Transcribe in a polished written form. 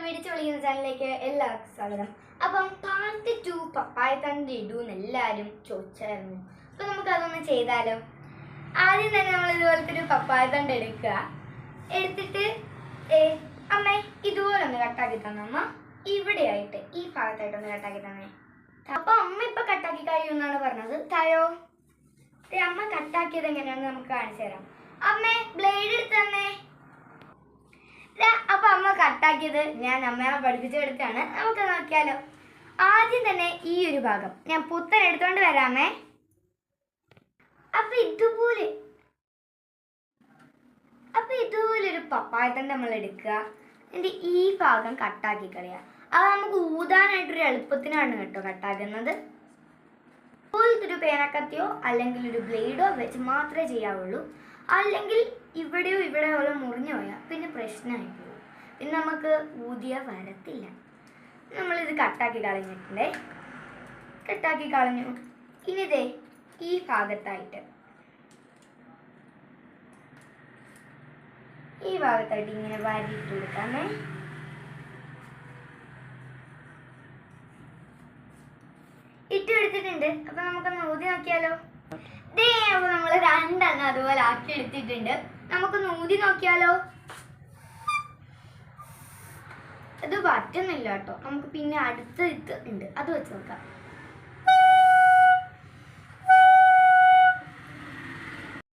പിടിച്ചു വിളിക്കുന്ന ചാനലിലേക്ക് എല്ലാവർക്കും സ്വാഗതം. അപ്പം പാർട്ട് 2 പപ്പായത്തണ്ട് ഇടൂന്ന് എല്ലാവരും ചോദിച്ചായിരുന്നു. അപ്പം നമുക്ക് അതൊന്ന് ചെയ്താലോ. ആദ്യം തന്നെ നമ്മൾ ഇതുപോലത്തെ ഒരു പപ്പായത്തണ്ട് എടുക്കുക. എടുത്തിട്ട് അമ്മ ഇതുപോലെ ഒന്ന് കട്ടാക്കി തന്നമ്മ, ഇവിടെയായിട്ട് ഈ ഭാഗത്തായിട്ടൊന്ന് കട്ടാക്കി തന്നെ. അപ്പൊ അമ്മ ഇപ്പൊ കട്ടാക്കി കഴിയുമെന്നാണ് പറഞ്ഞത്. തായോ അമ്മ കട്ടാക്കിയത് എങ്ങനെയാണെന്ന് നമുക്ക് കാണിച്ചു തരാം. അമ്മേ ബ്ലേഡ് എടുത്ത് തന്നെ. അപ്പൊ അമ്മ കട്ടാക്കിയത് ഞാൻ അമ്മയെ പഠിപ്പിച്ചെടുത്താണ്. നമുക്ക് നോക്കിയാലോ. ആദ്യം തന്നെ ഈ ഒരു ഭാഗം ഞാൻ പുത്തൻ എടുത്തോണ്ട് വരാമേ. അപ്പൊ ഇതുപോലൊരു പപ്പായത്തണ്ട് നമ്മൾ എടുക്കുക. എന്നിട്ട് ഈ ഭാഗം കട്ടാക്കി കളയുക. അത് നമുക്ക് ഊതാനായിട്ടൊരു എളുപ്പത്തിനാണ് കേട്ടോ കട്ടാക്കുന്നത്. ഇതുപോലത്തെ ഒരു പേനക്കത്തിയോ അല്ലെങ്കിൽ ഒരു ബ്ലേഡോ വെച്ച് മാത്രമേ ചെയ്യാവുള്ളൂ. അല്ലെങ്കിൽ ഇവിടെയോ മുറിഞ്ഞു പോയാൽ പിന്നെ പ്രശ്നമായി പോകും. പിന്നെ നമുക്ക് ഊതിയ വരത്തില്ല. നമ്മളിത് കട്ടാക്കി കളഞ്ഞിട്ടുണ്ടേ. കട്ടാക്കി കളഞ്ഞു. ഇനിതേ ഈ ഭാഗത്തായിട്ട് ഇങ്ങനെ വാരിയിട്ട് കൊടുക്കാമേ. ഇട്ട് എടുത്തിട്ടുണ്ട്. അപ്പൊ നമുക്കൊന്ന് ഊതി നോക്കിയാലോ. അപ്പൊ നമ്മൾ രണ്ടെണ്ണം അതുപോലെ ആക്കി എടുത്തിട്ടുണ്ട്. നമുക്കൊന്ന് ഊതി നോക്കിയാലോ. ഇത് പറ്റുന്നില്ല കേട്ടോ. നമുക്ക് പിന്നെ അടുത്ത ഇത് ഉണ്ട്, അത് വെച്ച് നോക്കാം.